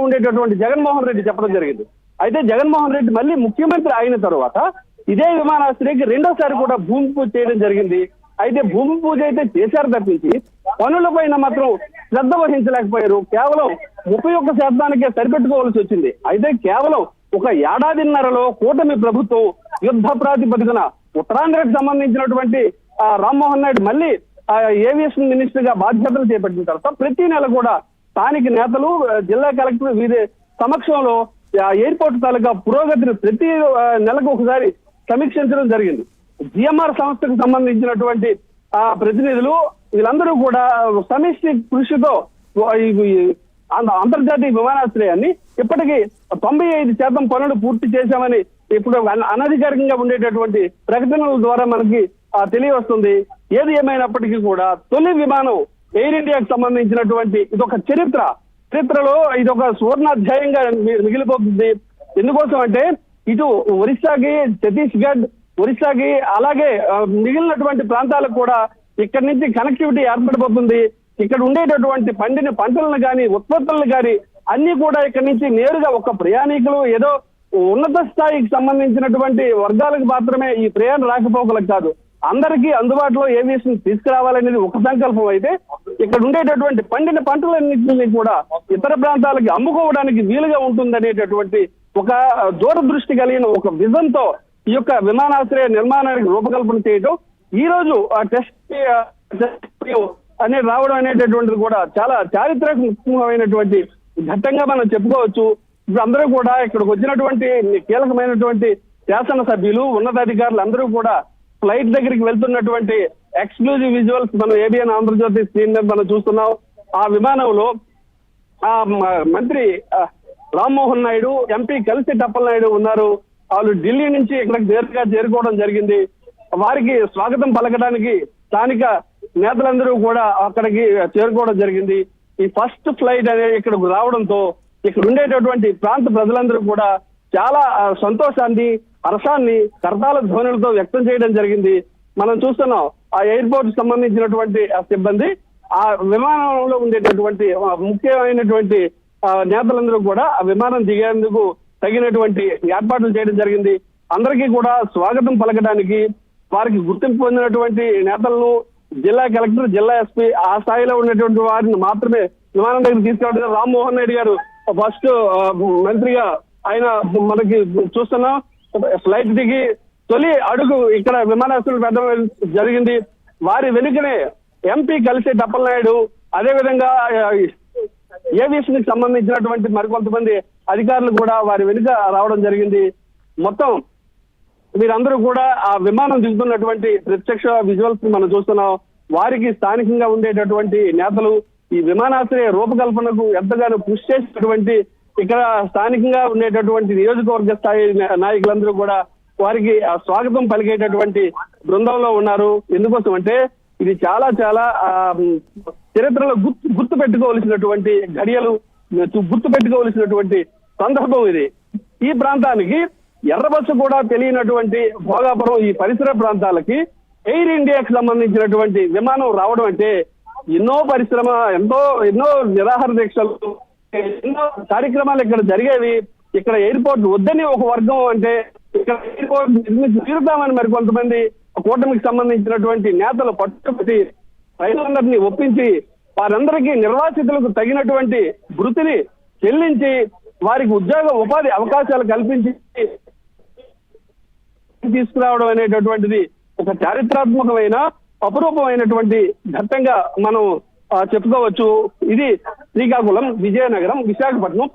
ఉండేటటువంటి జగన్మోహన్ రెడ్డి చెప్పడం జరిగింది. అయితే జగన్మోహన్ రెడ్డి మళ్ళీ ముఖ్యమంత్రి అయిన తర్వాత ఇదే విమానాశ్రయానికి రెండోసారి కూడా భూమి పూజ చేయడం జరిగింది. అయితే భూమి పూజ అయితే చేశారు తప్పించి పనుల పైన మాత్రం శ్రద్ధ వహించలేకపోయారు. కేవలం 31% సరిపెట్టుకోవాల్సి వచ్చింది. అయితే కేవలం ఒక ఏడాదిన్నరలో కూటమి ప్రభుత్వం యుద్ధ ప్రాతిపదికన ఉత్తరాంధ్రకు సంబంధించినటువంటి రామ్మోహన్ నాయుడు మళ్ళీ ఏవియేషన్ మినిస్టర్ గా బాధ్యతలు చేపట్టిన తర్వాత ప్రతి నెల కూడా స్థానిక నేతలు, జిల్లా కలెక్టర్ వీరి సమక్షంలో ఎయిర్పోర్ట్ తాలూకా పురోగతిని ప్రతి నెలకు ఒకసారి సమీక్షించడం జరిగింది. జిఎంఆర్ సంస్థకు సంబంధించినటువంటి ప్రతినిధులు వీళ్ళందరూ కూడా సమిష్టి కృషితో అంతర్జాతీయ విమానాశ్రయాన్ని ఇప్పటికీ 95% పనులు పూర్తి చేశామని ఇప్పుడు అనధికారికంగా ఉండేటటువంటి ప్రకటనల ద్వారా మనకి తెలియవస్తుంది. ఏది ఏమైనప్పటికీ కూడా తొలి విమానం ఎయిర్ ఇండియాకు సంబంధించినటువంటి ఇదొక చరిత్రలో ఇదొక సువర్ణాధ్యాయంగా మిగిలిపోతుంది. ఎందుకోసం అంటే ఇటు ఒరిస్సాకి, ఛత్తీస్గఢ్, ఒరిస్సాకి అలాగే మిగిలినటువంటి ప్రాంతాలకు కూడా ఇక్కడి నుంచి కనెక్టివిటీ ఏర్పడిపోతుంది. ఇక్కడ ఉండేటటువంటి పండిన పంటలను కానీ ఉత్పత్తులను కానీ అన్ని కూడా ఇక్కడి నుంచి నేరుగా ఒక ప్రయాణికులు ఏదో ఉన్నత స్థాయికి సంబంధించినటువంటి వర్గాలకు మాత్రమే ఈ ప్రయాణ రాకపోకలకు కాదు, అందరికీ అందుబాటులో ఏవియేషన్ తీసుకురావాలనేది ఒక సంకల్పం. అయితే ఇక్కడ ఉండేటటువంటి పండిన పంటలన్నింటినీ కూడా ఇతర ప్రాంతాలకి అమ్ముకోవడానికి వీలుగా ఉంటుందనేటటువంటి ఒక దూరదృష్టి కలిగిన ఒక విజన్ తో ఈ యొక్క విమానాశ్రయ నిర్మాణానికి రూపకల్పన చేయడం, ఈ రోజు టెస్ట్ అనేది రావడం అనేటటువంటిది కూడా చాలా చారిత్రాత్మకమైనటువంటి ఘట్టంగా మనం చెప్పుకోవచ్చు. ఇప్పుడు అందరూ కూడా ఇక్కడికి వచ్చినటువంటి కీలకమైనటువంటి శాసనసభ్యులు, ఉన్నతాధికారులు అందరూ కూడా ఫ్లైట్ దగ్గరికి వెళ్తున్నటువంటి ఎక్స్క్లూజివ్ విజువల్స్ మనం ఏబిఎన్ ఆంధ్రజ్యోతి స్క్రీన్ మీద మనం చూస్తున్నాం. ఆ విమానంలో మంత్రి రామ్మోహన్ నాయుడు, ఎంపీ కలిసి టప్పలనాయుడు ఉన్నారు. వాళ్ళు ఢిల్లీ నుంచి ఇక్కడికి నేరుగా చేరుకోవడం జరిగింది. వారికి స్వాగతం పలకడానికి స్థానిక నేతలందరూ కూడా అక్కడికి చేరుకోవడం జరిగింది. ఈ ఫస్ట్ ఫ్లైట్ అనేది ఇక్కడికి రావడంతో ఇక్కడ ఉండేటటువంటి ప్రాంత ప్రజలందరూ కూడా చాలా సంతోషాన్ని, హర్షాన్ని కరతాళ ధ్వనులతో వ్యక్తం చేయడం జరిగింది. మనం చూస్తున్నాం ఆ ఎయిర్పోర్ట్ సంబంధించినటువంటి సిబ్బంది, ఆ విమానంలో ఉండేటటువంటి ముఖ్యమైనటువంటి నేతలందరూ కూడా ఆ విమానం దిగేందుకు తగినటువంటి ఏర్పాట్లు చేయడం జరిగింది. అందరికీ కూడా స్వాగతం పలకడానికి వారికి గుర్తింపు పొందినటువంటి నేతలను జిల్లా కలెక్టర్, జిల్లా ఎస్పీ ఆ స్థాయిలో ఉన్నటువంటి వారిని మాత్రమే విమానం దగ్గర తీసుకెళ్ళడం. రామ్మోహన్ రెడ్డి గారు ఫస్ట్ మంత్రిగా ఆయన మనకి చూస్తున్నాం. ఫ్లైట్ దిగి తొలి అడుగు ఇక్కడ విమానాశ్రయం పెట్టడం జరిగింది. వారి వెనుకనే ఎంపీ కలిసి టప్పలనాయుడు, అదేవిధంగా ఏవియేషన్ కి సంబంధించినటువంటి మరికొంతమంది అధికారులు కూడా వారి వెనుక రావడం జరిగింది. మొత్తం వీరందరూ కూడా ఆ విమానం దిగుతున్నటువంటి ప్రత్యక్ష విజువల్స్ మనం చూస్తున్నాం. వారికి స్థానికంగా ఉండేటటువంటి నేతలు ఈ విమానాశ్రయ రూపకల్పనకు ఎంతగానో కృషి చేసినటువంటి ఇక్కడ స్థానికంగా ఉండేటటువంటి నియోజకవర్గ స్థాయి నాయకులందరూ కూడా వారికి ఆ స్వాగతం పలికేటటువంటి బృందంలో ఉన్నారు. ఎందుకోసం అంటే ఇది చాలా చరిత్రలో గుర్తు పెట్టుకోవలసినటువంటి ఘడియలు, గుర్తు పెట్టుకోవలసినటువంటి సందర్భం ఇది. ఈ ప్రాంతానికి ఎర్రబస్సు కూడా తెలియనటువంటి భోగాపురం ఈ పరిసర ప్రాంతాలకి ఎయిర్ ఇండియాకి సంబంధించినటువంటి విమానం రావడం అంటే ఎన్నో పరిశ్రమ, ఎన్నో నిరాహార దీక్షలు, ఎన్నో కార్యక్రమాలు ఇక్కడ జరిగేవి. ఇక్కడ ఎయిర్పోర్ట్ వద్దని ఒక వర్గం అంటే ఇక్కడ ఎయిర్పోర్ట్ తీరుతామని మరి కొంతమంది కూటమికి సంబంధించినటువంటి నేతలు పట్టుబట్టి రైతులందరినీ ఒప్పించి వారందరికీ నిర్వాసితులకు తగినటువంటి వృత్తిని చెల్లించి వారికి ఉపాధి అవకాశాలు కల్పించి తీసుకురావడం అనేటటువంటిది ఒక చారిత్రాత్మకమైన, అపురూపమైనటువంటి ఘట్టంగా మనం చెప్పుకోవచ్చు. ఇది శ్రీకాకుళం, విజయనగరం, విశాఖపట్నం